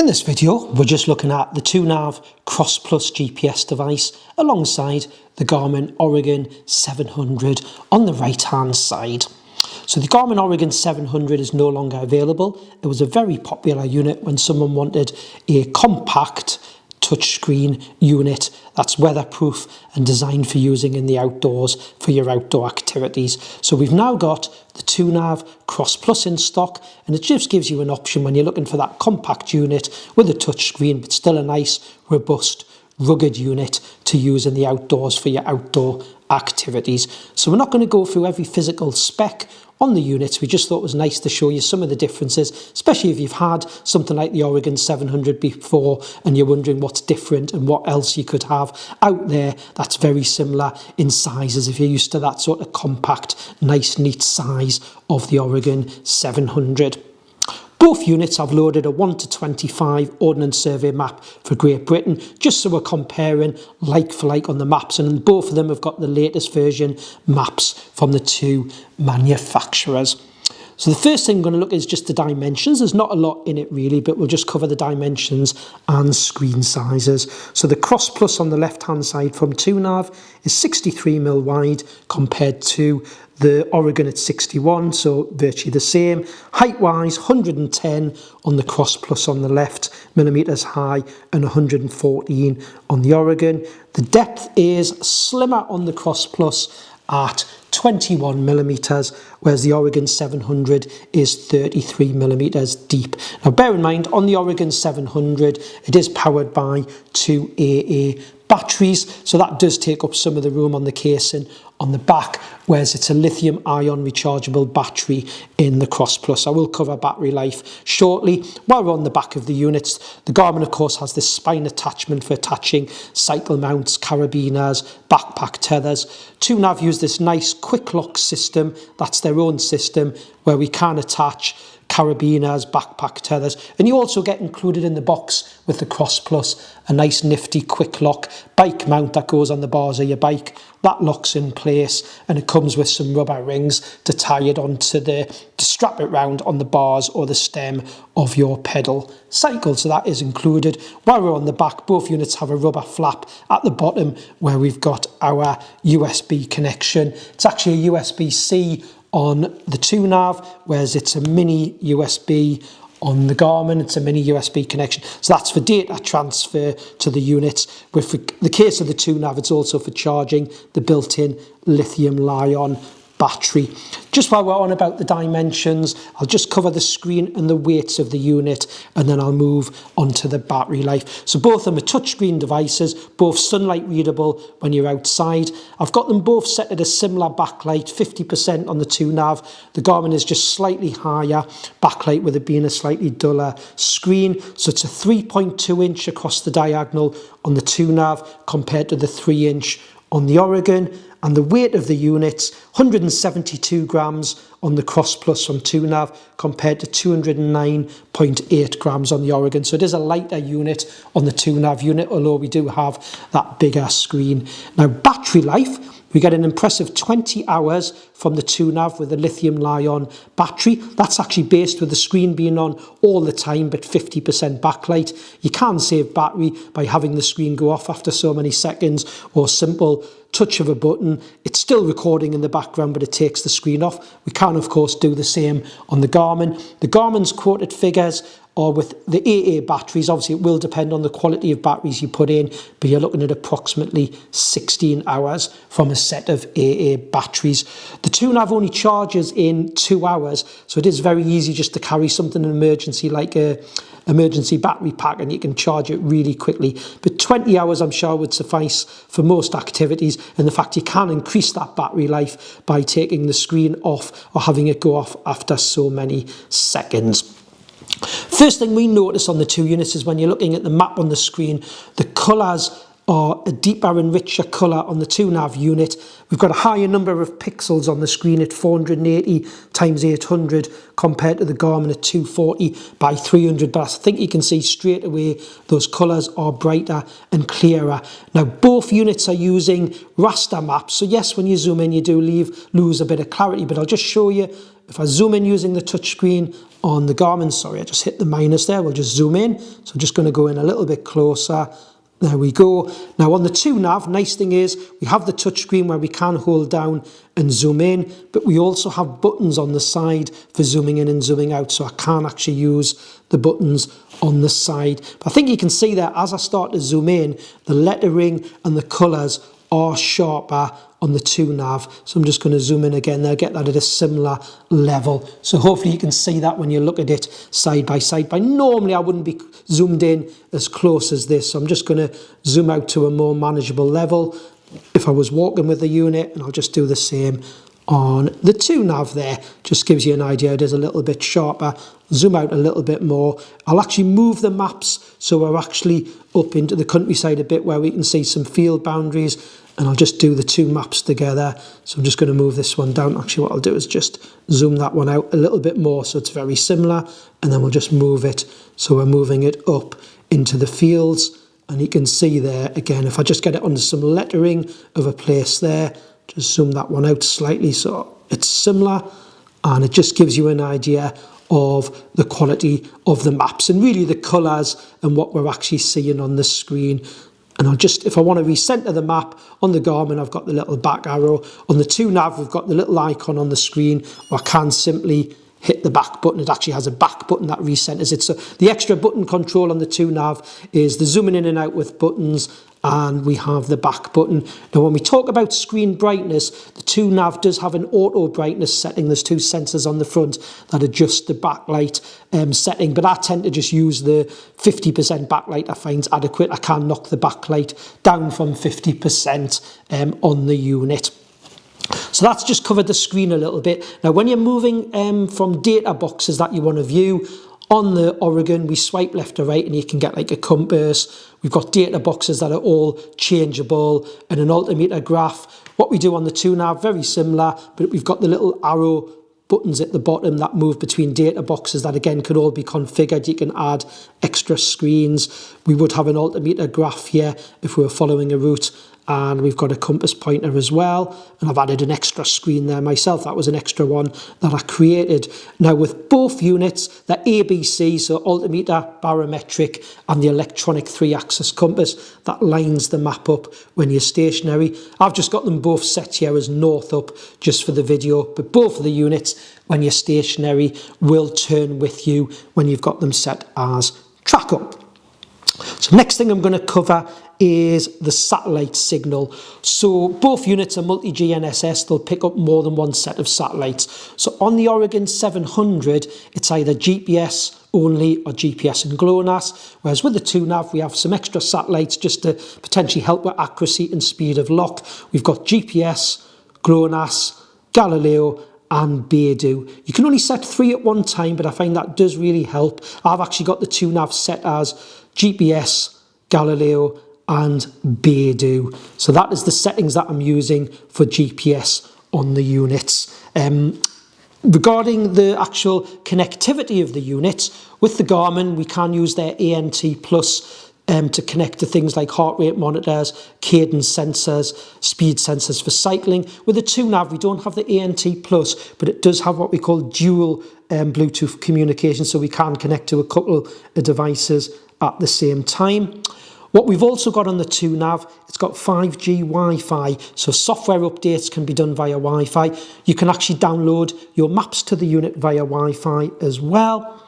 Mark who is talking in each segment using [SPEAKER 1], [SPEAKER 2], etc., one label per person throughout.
[SPEAKER 1] In this video, we're just looking at the TwoNav Cross Plus GPS device alongside the Garmin Oregon 700 on the right hand side. So the Garmin Oregon 700 is no longer available. It was a very popular unit when someone wanted a compact touchscreen unit that's weatherproof and designed for using in the outdoors for your outdoor activities. So we've now got the TwoNav Cross Plus in stock, and it just gives you an option when you're looking for that compact unit with a touchscreen but still a nice, robust, rugged unit to use in the outdoors for your outdoor activities. So we're not going to go through every physical spec on the units. We just thought it was nice to show you some of the differences, especially if you've had something like the Oregon 700 before and you're wondering what's different and what else you could have out there that's very similar in sizes if you're used to that sort of compact, nice, neat size of the Oregon 700. Both units have loaded a 1:25 Ordnance Survey map for Great Britain, just so we're comparing like for like on the maps, and both of them have got the latest version maps from the two manufacturers. So the first thing I'm going to look at is just the dimensions. There's not a lot in it really, but we'll just cover the dimensions and screen sizes. So the Cross Plus on the left hand side from TwoNav is 63mm wide compared to the Oregon at 61, so virtually the same. Height wise, 110 on the Cross Plus on the left, millimeters high, and 114 on the Oregon. The depth is slimmer on the Cross Plus at 21mm, whereas the Oregon 700 is 33mm deep. Now bear in mind, on the Oregon 700, it is powered by two AA batteries, so that does take up some of the room on the casing on the back, whereas it's a lithium ion rechargeable battery in the Cross Plus. I will cover battery life shortly. While we're on the back of the units, the Garmin of course has this spine attachment for attaching cycle mounts, carabiners, backpack tethers. TwoNav use this nice quick lock system, that's their own system, where we can attach carabiners, backpack tethers, and you also get included in the box with the Cross Plus a nice nifty quick lock bike mount that goes on the bars of your bike. That locks in place, and it comes with some rubber rings to tie it onto to strap it round on the bars or the stem of your pedal cycle. So that is included. While we're on the back, both units have a rubber flap at the bottom where we've got our USB connection. It's actually a USB-C on the TwoNav, whereas it's a mini USB on the Garmin. It's a mini USB connection, so that's for data transfer to the units. With the case of the TwoNav, it's also for charging the built-in lithium-ion battery. Just while we're on about the dimensions, I'll just cover the screen and the weights of the unit, and then I'll move on to the battery life. So both of them are touchscreen devices, both sunlight readable when you're outside. I've got them both set at a similar backlight, 50% on the TwoNav. The Garmin is just slightly higher backlight, with it being a slightly duller screen. So it's a 3.2 inch across the diagonal on the TwoNav compared to the 3 inch on the Oregon. And the weight of the units, 172 grams on the Cross Plus from TwoNav compared to 209.8 grams on the Oregon. So it is a lighter unit on the TwoNav unit, although we do have that bigger screen. Now battery life, we get an impressive 20 hours from the TwoNav with a lithium-ion battery. That's actually based with the screen being on all the time, but 50% backlight. You can save battery by having the screen go off after so many seconds, or simple touch of a button. It's still recording in the background, but it takes the screen off. We can, of course, do the same on the Garmin. The Garmin's quoted figures are with the AA batteries. Obviously, it will depend on the quality of batteries you put in, but you're looking at approximately 16 hours from a set of AA batteries. The TwoNav only charges in 2 hours, so it is very easy just to carry something in emergency, like a emergency battery pack, and you can charge it really quickly. But 20 hours I'm sure would suffice for most activities, and the fact you can increase that battery life by taking the screen off or having it go off after so many seconds. First thing we notice on the two units is when you're looking at the map on the screen, the colours are a deeper and richer colour on the TwoNav unit. We've got a higher number of pixels on the screen at 480 times 800 compared to the Garmin at 240 by 300, but I think you can see straight away those colours are brighter and clearer. Now both units are using raster maps, so yes, when you zoom in you do lose a bit of clarity, but I'll just show you. If I zoom in using the touchscreen on the Garmin. Sorry, I just hit the minus there. We'll just zoom in. So I'm just going to go in a little bit closer. There we go. Now on the TwoNav, nice thing is we have the touchscreen where we can hold down and zoom in, but we also have buttons on the side for zooming in and zooming out, so I can actually use the buttons on the side. But I think you can see that as I start to zoom in, the lettering and the colours are sharper on the TwoNav. So I'm just going to zoom in again there, get that at a similar level. So hopefully you can see that when you look at it side by side. But normally I wouldn't be zoomed in as close as this. So I'm just going to zoom out to a more manageable level if I was walking with the unit, and I'll just do the same on the TwoNav there. Just gives you an idea. It is a little bit sharper. Zoom out a little bit more. I'll actually move the maps so we're actually up into the countryside a bit where we can see some field boundaries, and I'll just do the two maps together. So I'm just going to move this one down. Actually what I'll do is just zoom that one out a little bit more so it's very similar, and then we'll just move it so we're moving it up into the fields. And you can see there again, if I just get it under some lettering of a place there, just zoom that one out slightly so it's similar, and it just gives you an idea of the quality of the maps and really the colours and what we're actually seeing on the screen. And I'll just, if I want to recenter the map on the Garmin, I've got the little back arrow. On the TwoNav, we've got the little icon on the screen, or I can simply hit the back button. It actually has a back button that recenters it. So the extra button control on the TwoNav is the zooming in and out with buttons, and we have the back button. Now when we talk about screen brightness, the TwoNav does have an auto brightness setting. There's two sensors on the front that adjust the backlight setting, but I tend to just use the 50% backlight I find adequate. I can knock the backlight down from 50% on the unit. So that's just covered the screen a little bit. Now when you're moving from data boxes that you want to view, on the Oregon, we swipe left or right and you can get like a compass. We've got data boxes that are all changeable and an altimeter graph. What we do on the TwoNav, very similar, but we've got the little arrow buttons at the bottom that move between data boxes that again could all be configured. You can add extra screens. We would have an altimeter graph here if we were following a route, and we've got a compass pointer as well, and I've added an extra screen there myself. That was an extra one that I created. Now with both units, they're ABC, so altimeter, barometric, and the electronic 3-axis compass that lines the map up when you're stationary. I've just got them both set here as north up just for the video, but both of the units when you're stationary will turn with you when you've got them set as track up. So next thing I'm going to cover is the satellite signal. So both units are multi-GNSS. They'll pick up more than one set of satellites. So on the Oregon 700, it's either GPS only or GPS and GLONASS, whereas with the TwoNav we have some extra satellites just to potentially help with accuracy and speed of lock. We've got GPS, GLONASS, Galileo and Beidou. You can only set 3 at one time, but I find that does really help. I've actually got the TwoNav set as GPS, Galileo and Beidou. So that is the settings that I'm using for GPS on the units. Regarding the actual connectivity of the units, with the Garmin we can use their ANT Plus to connect to things like heart rate monitors, cadence sensors, speed sensors for cycling. With the TwoNav we don't have the ANT Plus, but it does have what we call dual Bluetooth communication, so we can connect to a couple of devices at the same time. What we've also got on the TwoNav, it's got 5G Wi-Fi, so software updates can be done via Wi-Fi. You can actually download your maps to the unit via Wi-Fi as well.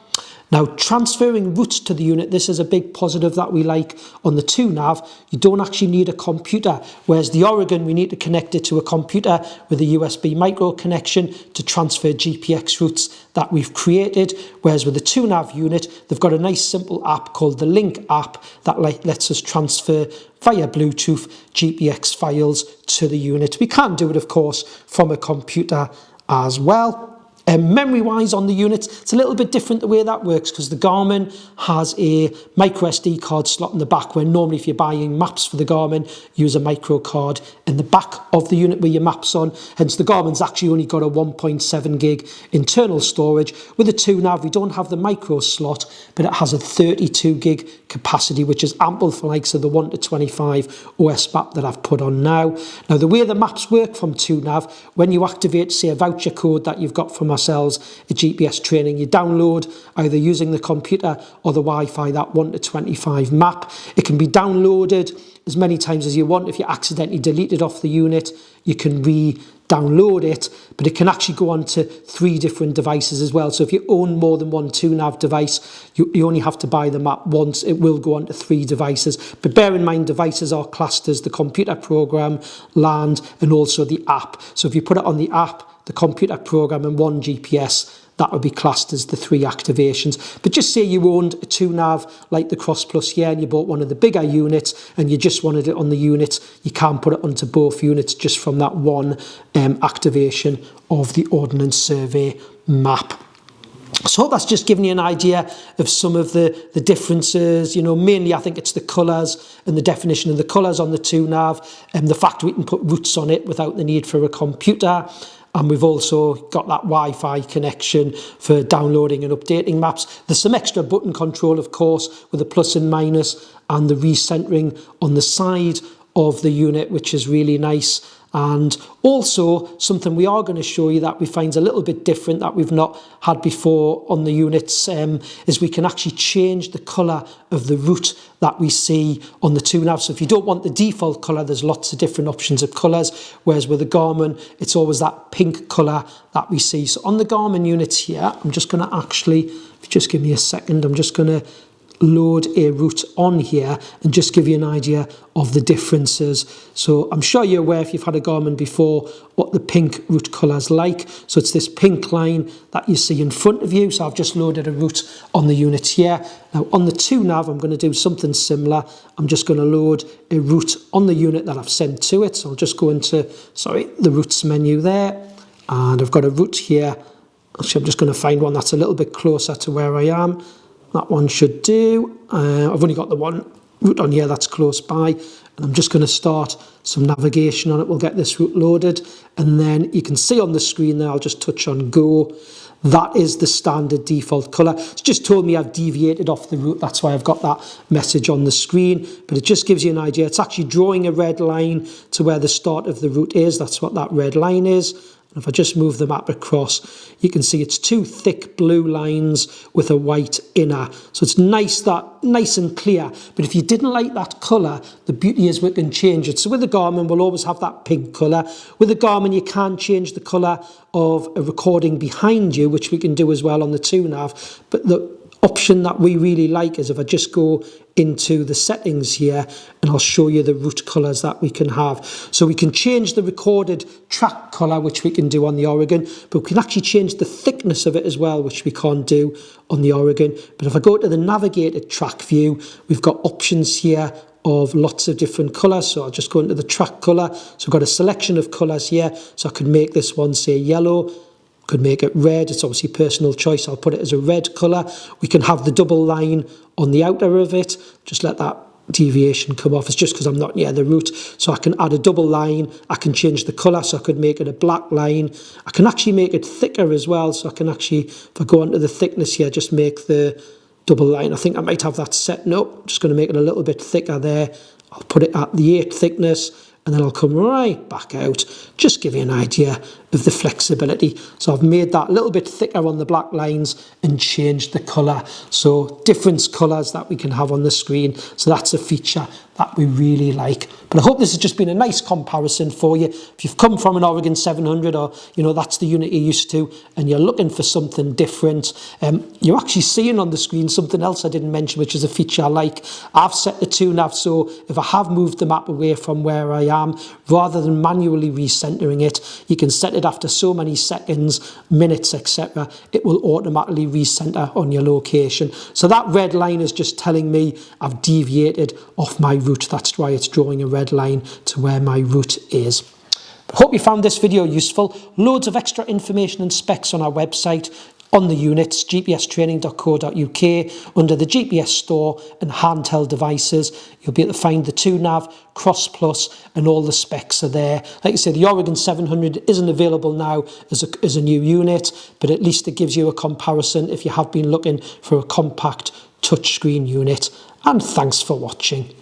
[SPEAKER 1] Now, transferring routes to the unit, this is a big positive that we like on the TwoNav. You don't actually need a computer, whereas the Oregon, we need to connect it to a computer with a USB micro connection to transfer GPX routes that we've created, whereas with the TwoNav unit, they've got a nice simple app called the Link app that lets us transfer via Bluetooth GPX files to the unit. We can do it, of course, from a computer as well. Memory-wise on the units, it's a little bit different the way that works because the Garmin has a micro SD card slot in the back, where normally if you're buying maps for the Garmin, you use a micro card in the back of the unit where your map's on. Hence the Garmin's actually only got a 1.7 gig internal storage. With the TwoNav, we don't have the micro slot, but it has a 32 gig capacity, which is ample for likes of the 1 to 25 OS map that I've put on now. Now, the way the maps work from TwoNav, when you activate, say, a voucher code that you've got from ourselves at GPS Training, you download either using the computer or the Wi-Fi that 1 to 25 map. It can be downloaded as many times as you want. If you accidentally delete it off the unit, you can re-download it, but it can actually go onto 3 different devices as well. So if you own more than one TwoNav device, you only have to buy the map once. It will go onto 3 devices, but bear in mind devices are classed as the computer program, land, and also the app. So if you put it on the app, the computer program, and 1 GPS, that would be classed as the 3 activations. But just say you owned a TwoNav like the Cross Plus here, and you bought one of the bigger units and you just wanted it on the unit, you can put it onto both units just from that 1 activation of the Ordnance Survey map. So that's just giving you an idea of some of the differences. You know, mainly I think it's the colours and the definition of the colours on the TwoNav, and the fact we can put routes on it without the need for a computer. And we've also got that Wi-Fi connection for downloading and updating maps. There's some extra button control, of course, with the plus and minus and the recentering on the side of the unit, which is really nice. And also something we are going to show you that we find a little bit different that we've not had before on the units is we can actually change the colour of the route that we see on the TwoNav. So if you don't want the default colour, there's lots of different options of colours, whereas with the Garmin, it's always that pink colour that we see. So on the Garmin units here, I'm just going to actually, if you just give me a second, I'm just going to load a route on here and just give you an idea of the differences. So I'm sure you're aware, if you've had a Garmin before, what the pink route colour is like. So it's this pink line that you see in front of you. So I've just loaded a route on the unit here. Now on the TwoNav, I'm going to do something similar. I'm just going to load a route on the unit that I've sent to it. So I'll just go into, the routes menu there, and I've got a route here. Actually, I'm just going to find one that's a little bit closer to where I am. That one should do. I've only got the one route on here that's close by, and I'm just going to start some navigation on it. We'll get this route loaded, and then you can see on the screen there, I'll just touch on go. That is the standard default colour. It's just told me I've deviated off the route. That's why I've got that message on the screen, but it just gives you an idea. It's actually drawing a red line to where the start of the route is. That's what that red line is. If I just move the map across, you can see it's 2 thick blue lines with a white inner. So it's nice and clear. But if you didn't like that colour, the beauty is we can change it. So with the Garmin, we'll always have that pink colour. With the Garmin, you can change the colour of a recording behind you, which we can do as well on the TwoNav. But the option that we really like is if I just go into the settings here, and I'll show you the route colours that we can have. So we can change the recorded track colour, which we can do on the Oregon, but we can actually change the thickness of it as well, which we can't do on the Oregon. But if I go to the navigated track view, we've got options here of lots of different colours. So I'll just go into the track colour. So I've got a selection of colours here. So I could make this one say yellow, could make it red. It's obviously personal choice. I'll put it as a red colour. We can have the double line on the outer of it. Just let that deviation come off. It's just because I'm not near the route. So I can add a double line. I can change the colour. So I could make it a black line. I can actually make it thicker as well. So I can actually, if I go onto the thickness here, just make the double line. I think I might have that set. Nope. I'm just going to make it a little bit thicker there. I'll put it at the 8 thickness. And then I'll come right back out, just give you an idea of the flexibility. So I've made that a little bit thicker on the black lines and changed the colour. So different colours that we can have on the screen. So that's a feature that we really like. But I hope this has just been a nice comparison for you. If you've come from an Oregon 700, or that's the unit you're used to, and you're looking for something different, you're actually seeing on the screen something else I didn't mention, which is a feature I like. I've set the TwoNav so if I have moved the map away from where I am, rather than manually recentering it, you can set it after so many seconds, minutes, etc. It will automatically recenter on your location. So that red line is just telling me I've deviated off my route. That's why it's drawing a red line to where my route is. I hope you found this video useful. Loads of extra information and specs on our website, on the units, gpstraining.co.uk. Under the GPS store and handheld devices, you'll be able to find the TwoNav Cross Plus, and all the specs are there. Like I say, the Oregon 700 isn't available now as a new unit, but at least it gives you a comparison if you have been looking for a compact touchscreen unit, and thanks for watching.